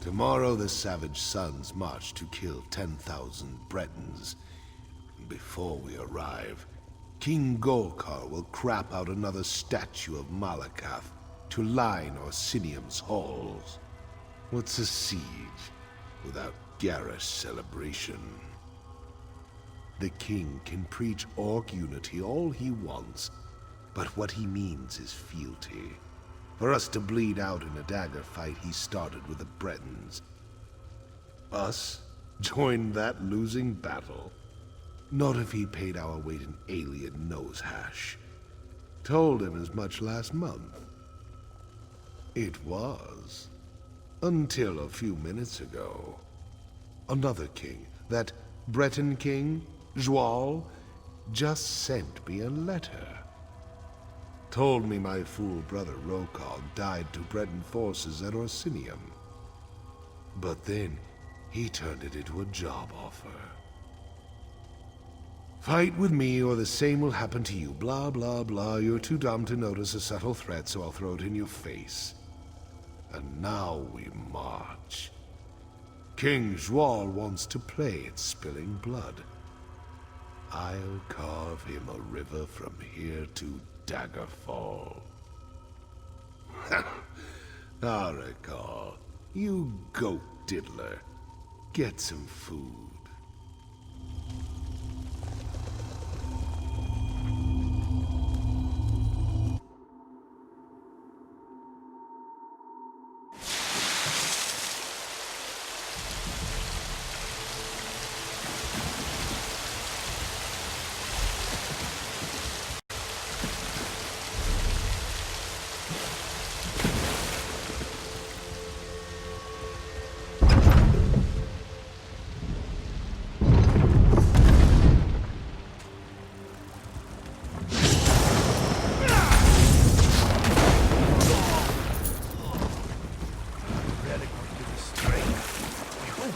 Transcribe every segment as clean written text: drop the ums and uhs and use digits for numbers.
Tomorrow the Savage Sons march to kill 10,000 Bretons. Before we arrive, King Golkar will crap out another statue of Malakath to line Orsinium's halls. What's a siege without garish celebration? The king can preach orc unity all he wants, but what he means is fealty. For us to bleed out in a dagger fight he started with the Bretons. Us? Join that losing battle? Not if he paid our weight in alien nose hash. Told him as much last month. It was. Until a few minutes ago. Another king, that Breton king, Joal, just sent me a letter. Told me my fool brother Rokog died to Breton forces at Orsinium. But then, he turned it into a job offer. Fight with me or the same will happen to you. Blah, blah, blah. You're too dumb to notice a subtle threat, so I'll throw it in your face. And now we march. King Joal wants to play at spilling blood. I'll carve him a river from here to Daggerfall. Arikal, you goat diddler. Get some food.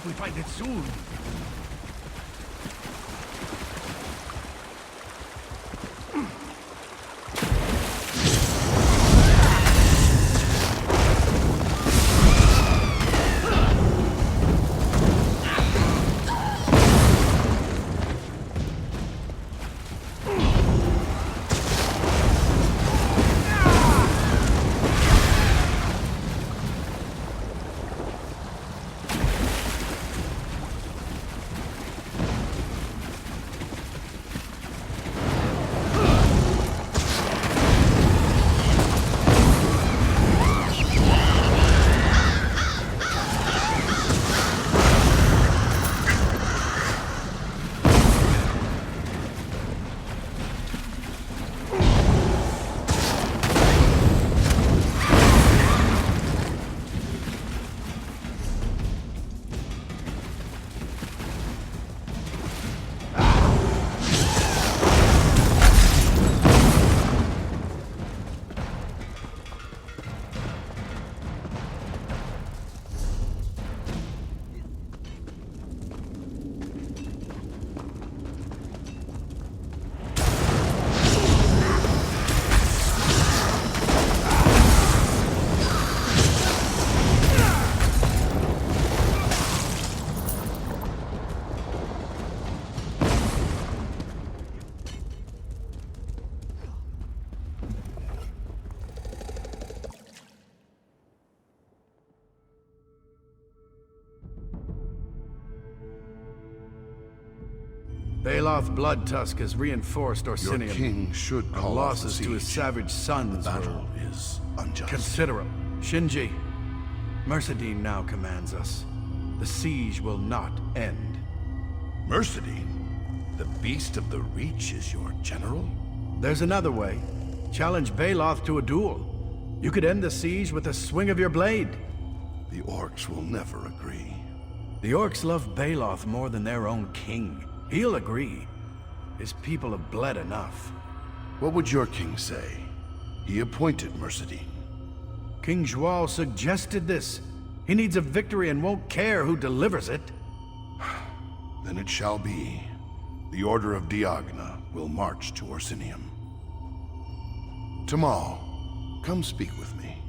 We find it soon. Baloth Bloodtusk has reinforced Orsinium. Your king should call losses to his savage sons The battle is unjust. considerable. Shinji, Mercedine now commands us. The siege will not end. Mercedine? The beast of the Reach is your general? There's another way. Challenge Baloth to a duel. You could end the siege with a swing of your blade. The orcs will never agree. The orcs love Baloth more than their own king. He'll agree. His people have bled enough. What would your king say? He appointed Mercedine. King Joal suggested this. He needs a victory and won't care who delivers it. Then it shall be. The Order of Diagna will march to Orsinium. Tamal, come speak with me.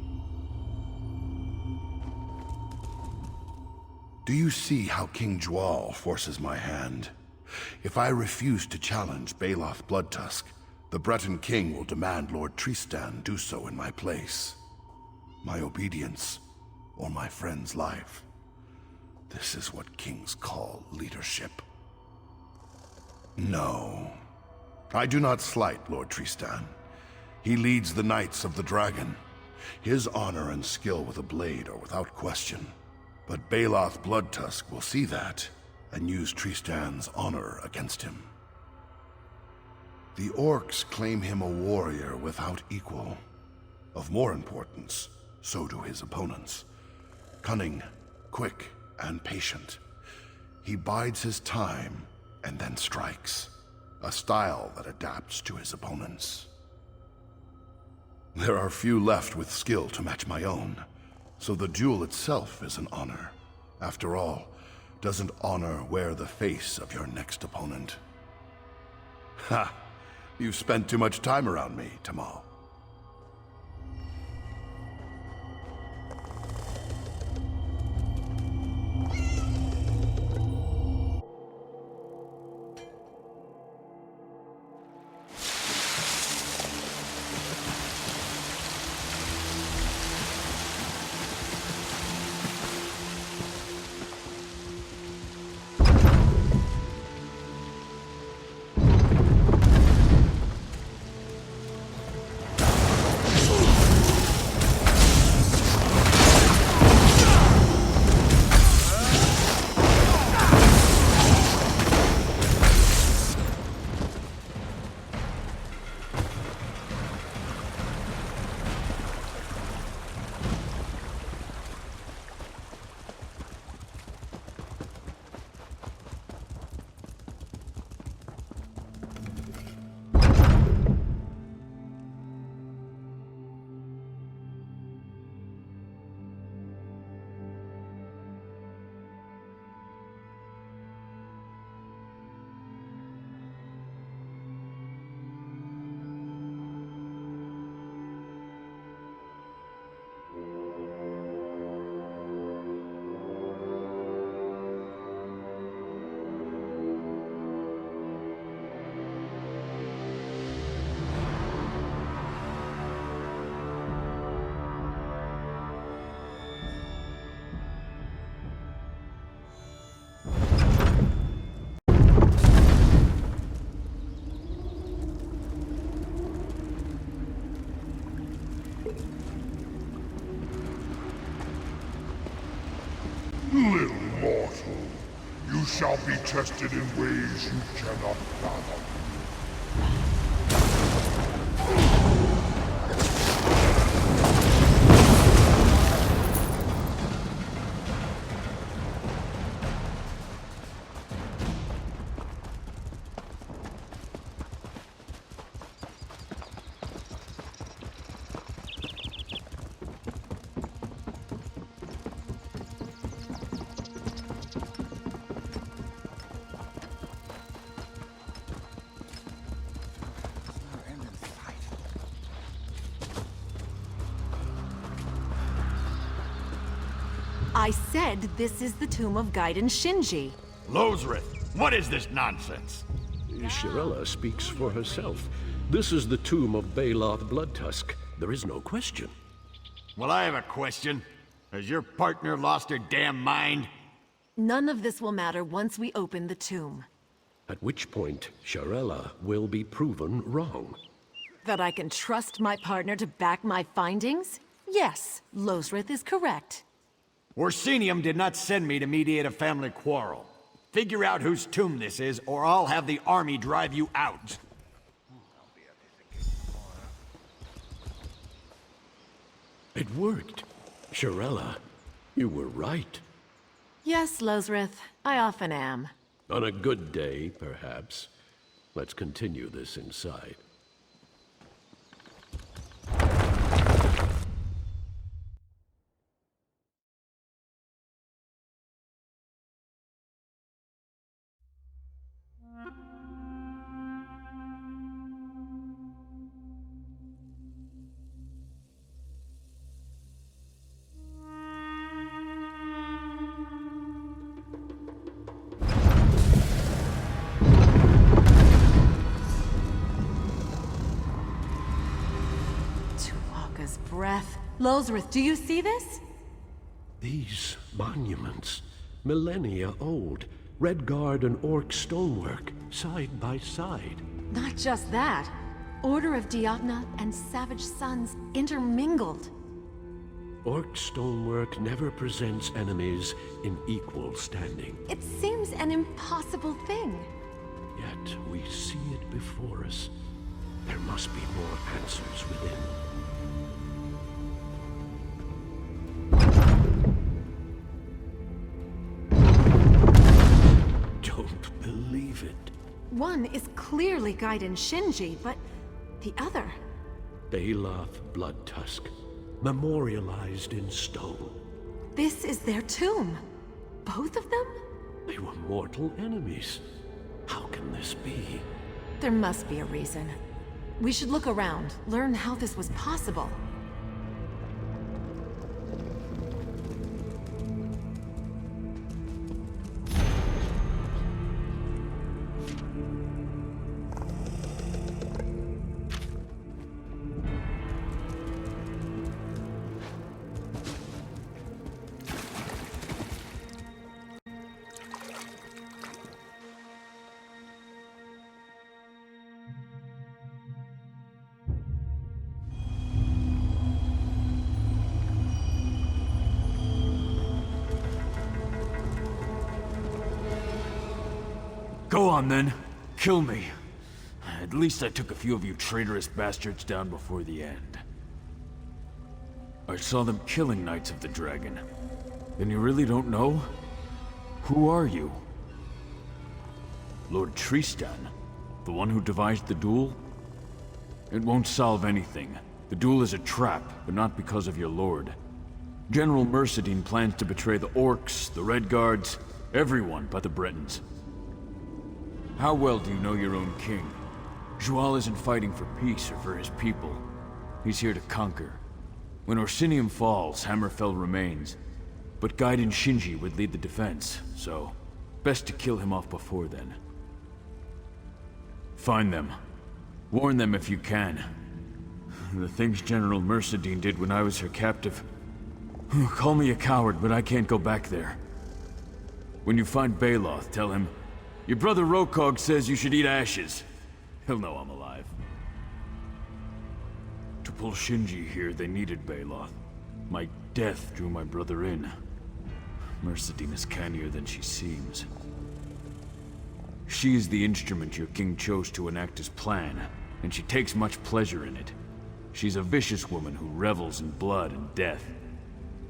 Do you see how King Jwal forces my hand? If I refuse to challenge Baloth Bloodtusk, the Breton king will demand Lord Tristan do so in my place. My obedience, or my friend's life. This is what kings call leadership. No. I do not slight Lord Tristan. He leads the Knights of the Dragon. His honor and skill with a blade are without question. But Baloth Bloodtusk will see that, and use Tristan's honor against him. The orcs claim him a warrior without equal. Of more importance, so do his opponents. Cunning, quick, and patient. He bides his time and then strikes, a style that adapts to his opponents. There are few left with skill to match my own, so the duel itself is an honor. After all, doesn't honor wear the face of your next opponent? Ha! You've spent too much time around me, Tamal. Little mortal, you shall be tested in ways you cannot fathom. I said this is the tomb of Gaiden Shinji. Lozrith, what is this nonsense? Shirella speaks for herself. This is the tomb of Baloth Bloodtusk. There is no question. Well, I have a question. Has your partner lost her damn mind? None of this will matter once we open the tomb. At which point, Shirella will be proven wrong. That I can trust my partner to back my findings? Yes, Lozrith is correct. Orsinium did not send me to mediate a family quarrel. Figure out whose tomb this is, or I'll have the army drive you out. It worked. Shirella, you were right. Yes, Lozrith, I often am. On a good day, perhaps. Let's continue this inside. Losrith, do you see this? These monuments, millennia old, Redguard and Orc stonework, side by side. Not just that. Order of Diagna and Savage Sons intermingled. Orc stonework never presents enemies in equal standing. It seems an impossible thing. Yet we see it before us. There must be more answers within. Don't believe it. One is clearly Gaiden Shinji, but the other... Baloth Bloodtusk, memorialized in stone. This is their tomb. Both of them? They were mortal enemies. How can this be? There must be a reason. We should look around, learn how this was possible. Go on then. Kill me. At least I took a few of you traitorous bastards down before the end. I saw them killing Knights of the Dragon. Then you really don't know? Who are you? Lord Tristan? The one who devised the duel? It won't solve anything. The duel is a trap, but not because of your lord. General Mercedine plans to betray the Orcs, the Red Guards, everyone but the Bretons. How well do you know your own king? Joal isn't fighting for peace or for his people. He's here to conquer. When Orsinium falls, Hammerfell remains. But Gaiden Shinji would lead the defense, so best to kill him off before then. Find them. Warn them if you can. The things General Mercedine did when I was her captive. Call me a coward, but I can't go back there. When you find Baloth, tell him, your brother Rokog says you should eat ashes. He'll know I'm alive. To pull Shinji here, they needed Baloth. My death drew my brother in. Mercedine is cannier than she seems. She is the instrument your king chose to enact his plan, and she takes much pleasure in it. She's a vicious woman who revels in blood and death.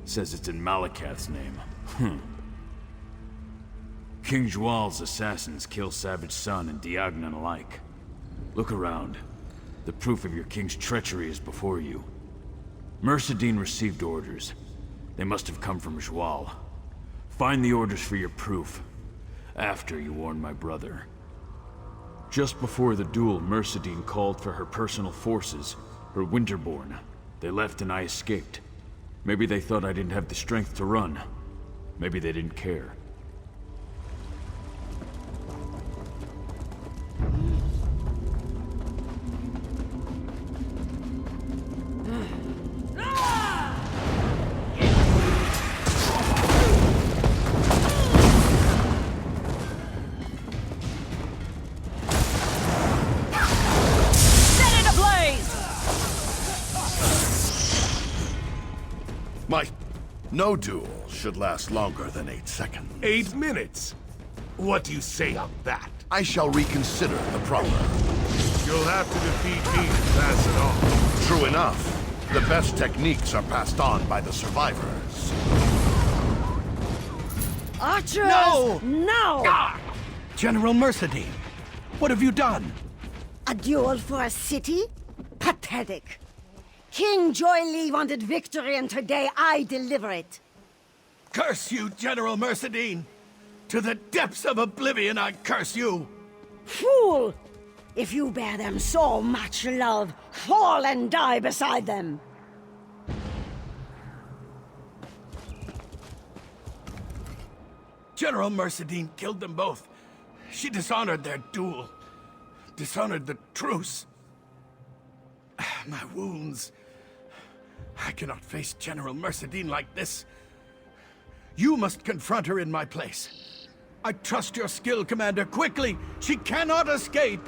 Says it's in Malakath's name. King Joal's assassins kill Savage Son and Diagnan alike. Look around. The proof of your king's treachery is before you. Mercedine received orders. They must have come from Joal. Find the orders for your proof. After you warn my brother. Just before the duel, Mercedine called for her personal forces, her Winterborn. They left and I escaped. Maybe they thought I didn't have the strength to run. Maybe they didn't care. No duel should last longer than 8 seconds. 8 minutes? What do you say on that? I shall reconsider the proverb. You'll have to defeat me to pass it on. True enough. The best techniques are passed on by the survivors. Archers! No! Now! General Mercedine, what have you done? A duel for a city? Pathetic. King Joyli wanted victory, and today I deliver it. Curse you, General Mercedine! To the depths of oblivion, I curse you! Fool! If you bear them so much love, fall and die beside them. General Mercedine killed them both. She dishonored their duel. Dishonored the truce. My wounds... I cannot face General Mercedine like this. You must confront her in my place. I trust your skill, Commander. Quickly! She cannot escape!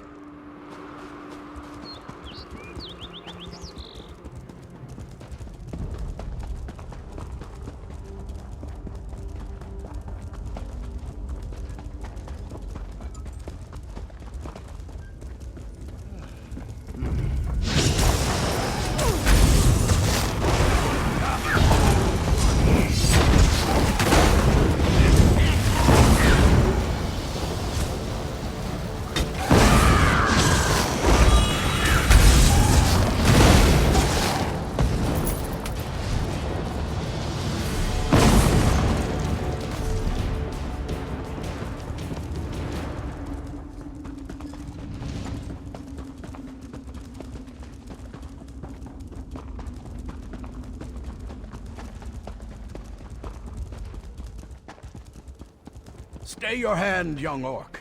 Stay your hand, young orc.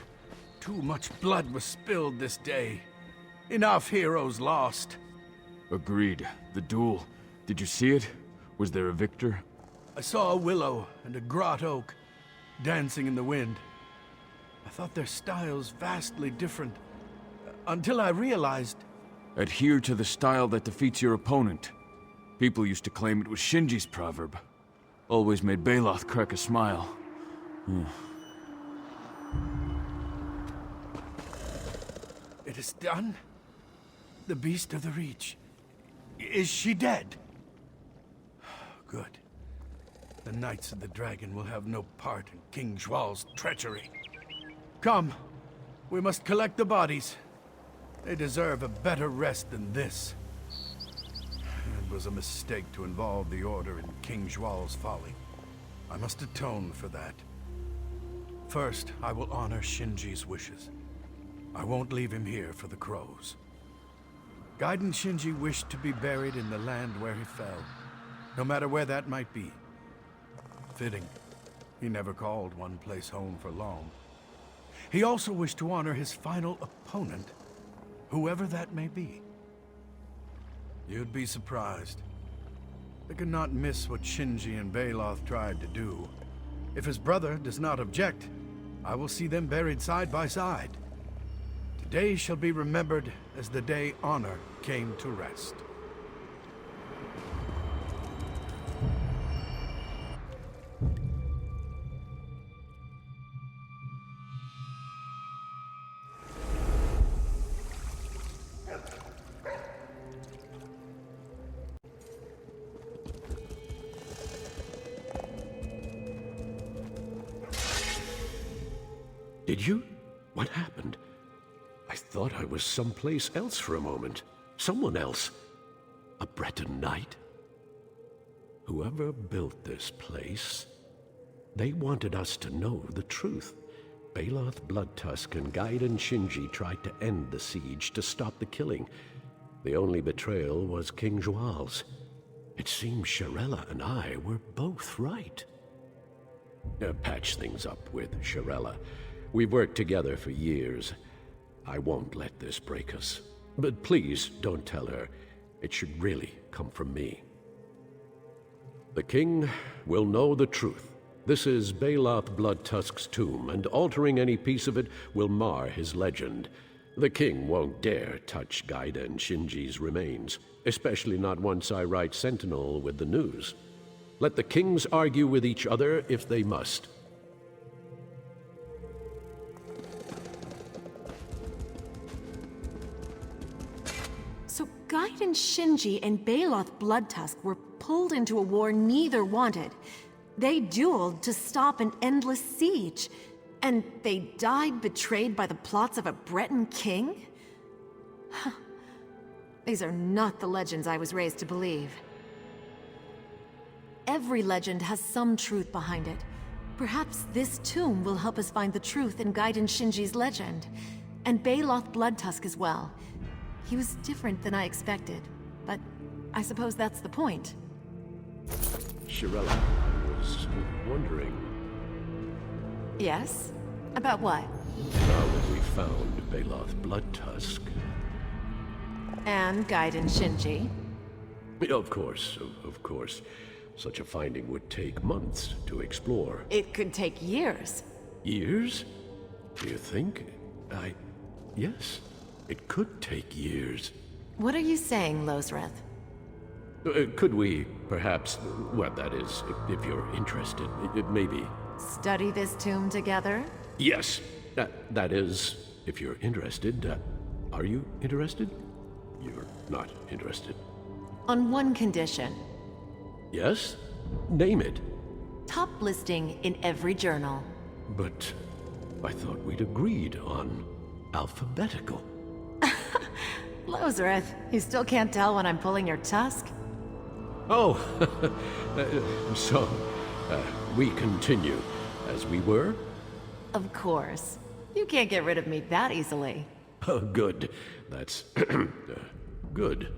Too much blood was spilled this day. Enough heroes lost. Agreed. The duel. Did you see it? Was there a victor? I saw a willow and a grot oak dancing in the wind. I thought their styles vastly different, until I realized... Adhere to the style that defeats your opponent. People used to claim it was Shinji's proverb. Always made Baloth crack a smile. It is done? The Beast of the Reach. Is she dead? Good. The Knights of the Dragon will have no part in King Zhual's treachery. Come, we must collect the bodies. They deserve a better rest than this. It was a mistake to involve the Order in King Zhual's folly. I must atone for that. First, I will honor Shinji's wishes. I won't leave him here for the crows. Gaiden Shinji wished to be buried in the land where he fell, no matter where that might be. Fitting. He never called one place home for long. He also wished to honor his final opponent, whoever that may be. You'd be surprised. They could not miss what Shinji and Baloth tried to do. If his brother does not object, I will see them buried side by side. Today shall be remembered as the day honor came to rest. Did you? What happened? I thought I was someplace else for a moment. Someone else. A Breton knight? Whoever built this place, they wanted us to know the truth. Baloth Bloodtusk and Gaiden Shinji tried to end the siege to stop the killing. The only betrayal was King Zhual's. It seems Shirella and I were both right. Patch things up with Shirella. We've worked together for years. I won't let this break us. But please don't tell her. It should really come from me. The king will know the truth. This is Baloth Bloodtusk's tomb, and altering any piece of it will mar his legend. The king won't dare touch Gaiden Shinji's remains, especially not once I write Sentinel with the news. Let the kings argue with each other if they must. So Gaiden Shinji and Baloth Bloodtusk were pulled into a war neither wanted. They dueled to stop an endless siege. And they died betrayed by the plots of a Breton king? These are not the legends I was raised to believe. Every legend has some truth behind it. Perhaps this tomb will help us find the truth in Gaiden Shinji's legend. And Baloth Bloodtusk as well. He was different than I expected, but I suppose that's the point. Shirella, I was wondering... Yes? About what? Now that we've found Baloth Bloodtusk... And Gaiden Shinji? Of course, of course. Such a finding would take months to explore. It could take years. Years? Do you think? Yes, it could take years. What are you saying, Lozreth? Could we, perhaps, well, that is, if you're interested, maybe... Study this tomb together? Yes, that is, if you're interested. Are you interested? You're not interested. On one condition. Yes? Name it. Top listing in every journal. But I thought we'd agreed on alphabetical. Lozreth, you still can't tell when I'm pulling your tusk? Oh, so, we continue as we were? Of course. You can't get rid of me that easily. Oh, good. That's good.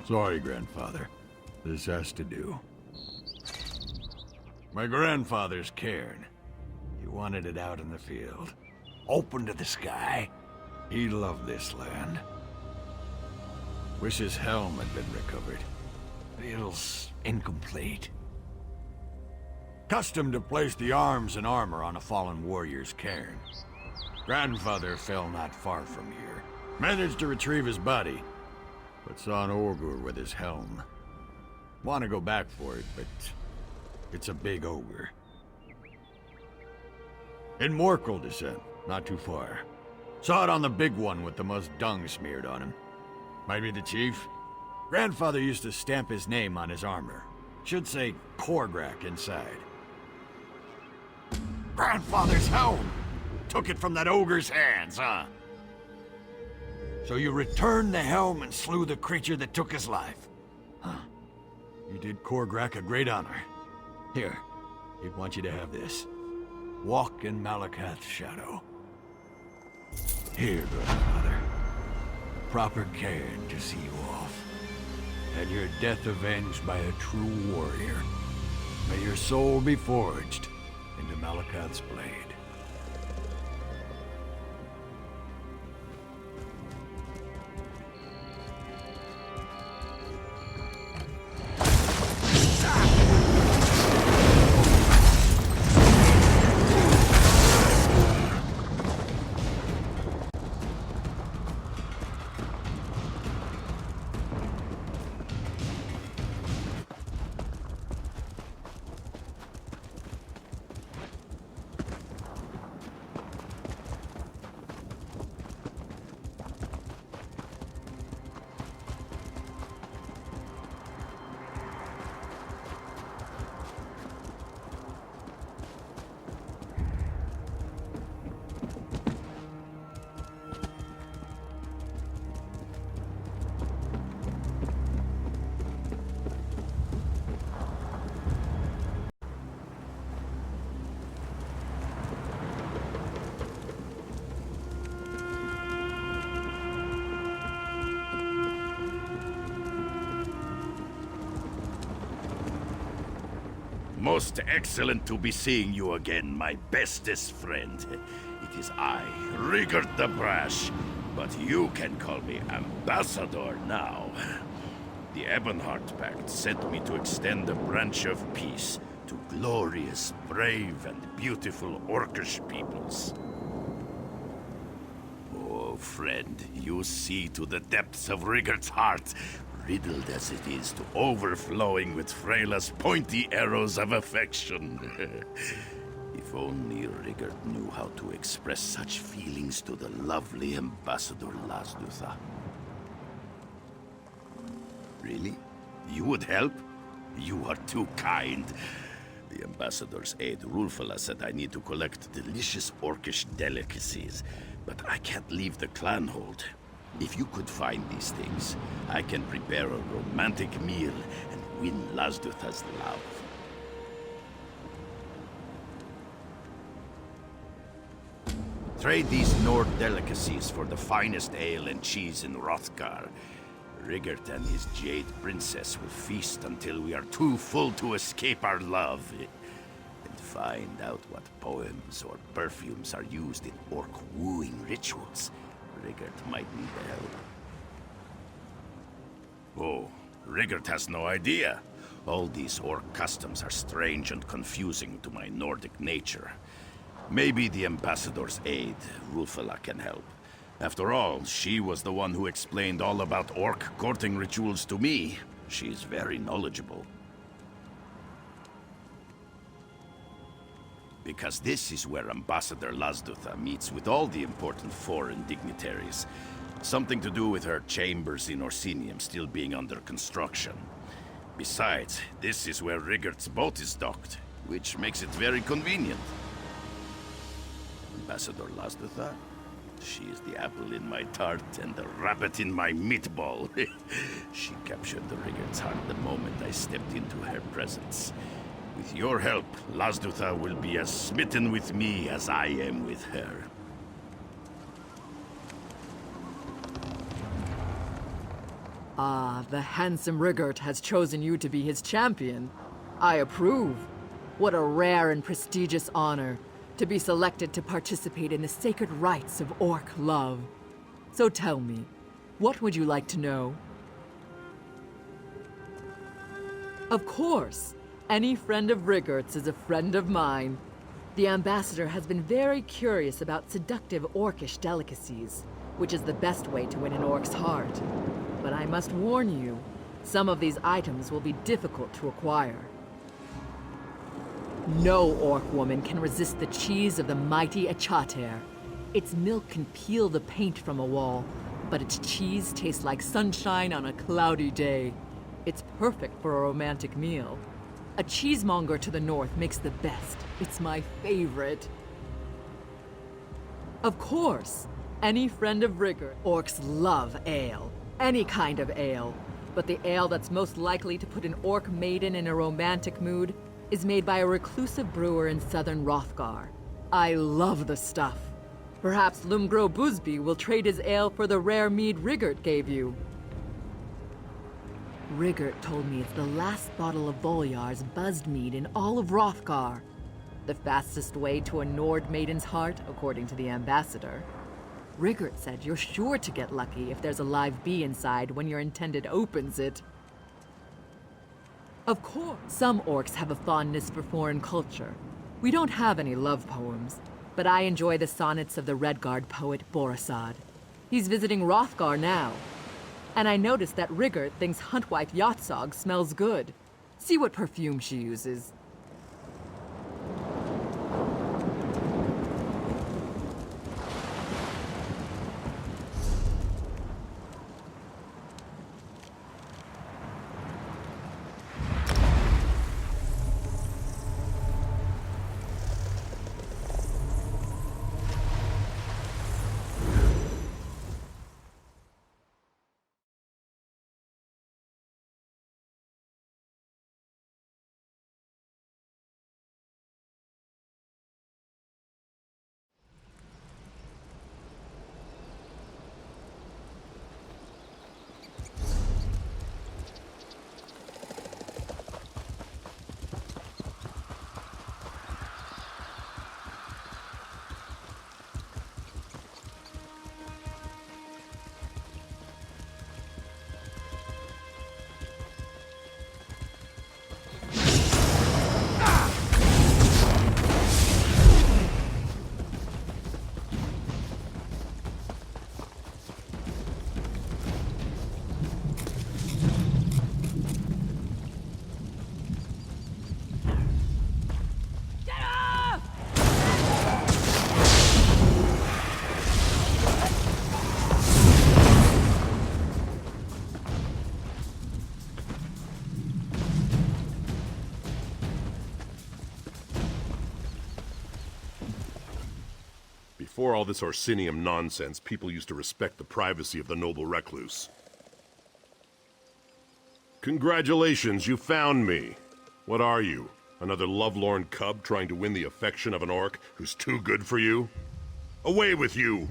Sorry, grandfather. This has to do. My grandfather's cairn. He wanted it out in the field. Open to the sky. He loved this land. Wish his helm had been recovered. Feels incomplete. Custom to place the arms and armor on a fallen warrior's cairn. Grandfather fell not far from here. Managed to retrieve his body, but saw an ogre with his helm. Want to go back for it, but it's a big ogre. In Morkel descent, not too far. Saw it on the big one with the most dung smeared on him. Might be the chief. Grandfather used to stamp his name on his armor. Should say Korgrak inside. Grandfather's helm! Took it from that ogre's hands, huh? So you returned the helm and slew the creature that took his life. Huh. You did Korgrak a great honor. Here, he'd want you to have this. Walk in Malakath's shadow. Here, grandfather. Proper care to see you off. And your death avenged by a true warrior. May your soul be forged into Malakath's blade. Most excellent to be seeing you again, my bestest friend. It is I, Rigert the Brash, but you can call me Ambassador now. The Ebonheart Pact sent me to extend a branch of peace to glorious, brave, and beautiful Orcish peoples. Oh, friend, you see to the depths of Rigert's heart, riddled as it is to overflowing with Freyla's pointy arrows of affection. If only Rigert knew how to express such feelings to the lovely Ambassador Lasdutha. Really? You would help? You are too kind. The Ambassador's aide, Rulfala, said I need to collect delicious Orcish delicacies, but I can't leave the clan hold. If you could find these things, I can prepare a romantic meal and win Lasdutha's love. Trade these Nord delicacies for the finest ale and cheese in Hrothgar. Rigert and his Jade Princess will feast until we are too full to escape our love. And find out what poems or perfumes are used in orc wooing rituals. Rigert might need help. Oh, Rigert has no idea. All these orc customs are strange and confusing to my Nordic nature. Maybe the Ambassador's aide, Rulfala, can help. After all, she was the one who explained all about orc courting rituals to me. She's very knowledgeable. Because this is where Ambassador Lasdutha meets with all the important foreign dignitaries. Something to do with her chambers in Orsinium still being under construction. Besides, this is where Rigert's boat is docked, which makes it very convenient. Ambassador Lasdutha? She is the apple in my tart and the rabbit in my meatball. She captured the Rigert's heart the moment I stepped into her presence. With your help, Lasdutha will be as smitten with me as I am with her. Ah, the handsome Rigert has chosen you to be his champion. I approve. What a rare and prestigious honor to be selected to participate in the sacred rites of orc love. So tell me, what would you like to know? Of course. Any friend of Rigert's is a friend of mine. The Ambassador has been very curious about seductive orcish delicacies, which is the best way to win an orc's heart. But I must warn you, some of these items will be difficult to acquire. No orc woman can resist the cheese of the mighty Achater. Its milk can peel the paint from a wall, but its cheese tastes like sunshine on a cloudy day. It's perfect for a romantic meal. A cheesemonger to the north makes the best. It's my favorite. Of course, any friend of rigor. Orcs love ale. Any kind of ale. But the ale that's most likely to put an orc maiden in a romantic mood is made by a reclusive brewer in southern Hrothgar. I love the stuff. Perhaps Lumgro Busby will trade his ale for the rare mead Rigert gave you. Rigert told me it's the last bottle of Voljar's buzzed mead in all of Hrothgar. The fastest way to a Nord maiden's heart, according to the ambassador. Rigert said you're sure to get lucky if there's a live bee inside when your intended opens it. Of course, some orcs have a fondness for foreign culture. We don't have any love poems, but I enjoy the sonnets of the Redguard poet Borisad. He's visiting Hrothgar now. And I noticed that Rigert thinks Huntwife Yatsog smells good. See what perfume she uses. Before all this Orsinium nonsense, people used to respect the privacy of the noble recluse. Congratulations, you found me. What are you? Another lovelorn cub trying to win the affection of an orc who's too good for you? Away with you!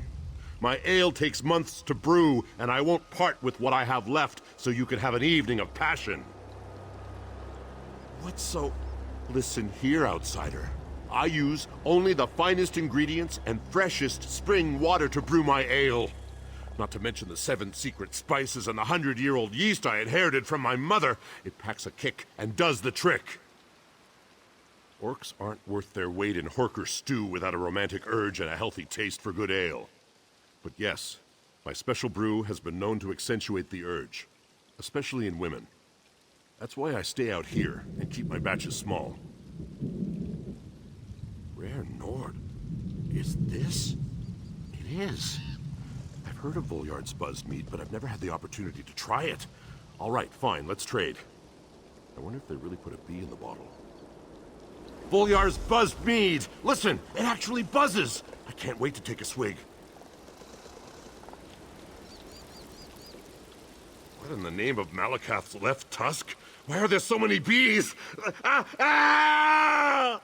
My ale takes months to brew, and I won't part with what I have left so you can have an evening of passion. What's so... Listen here, outsider. I use only the finest ingredients and freshest spring water to brew my ale. Not to mention the 7 secret spices and the 100-year-old yeast I inherited from my mother. It packs a kick and does the trick. Orcs aren't worth their weight in Horker stew without a romantic urge and a healthy taste for good ale. But yes, my special brew has been known to accentuate the urge, especially in women. That's why I stay out here and keep my batches small. Rare Nord. Is this? It is. I've heard of Voljar's buzzed mead, but I've never had the opportunity to try it. All right, fine, let's trade. I wonder if they really put a bee in the bottle. Voljar's buzzed mead! Listen, it actually buzzes! I can't wait to take a swig. What in the name of Malakath's left tusk? Why are there so many bees? Ah!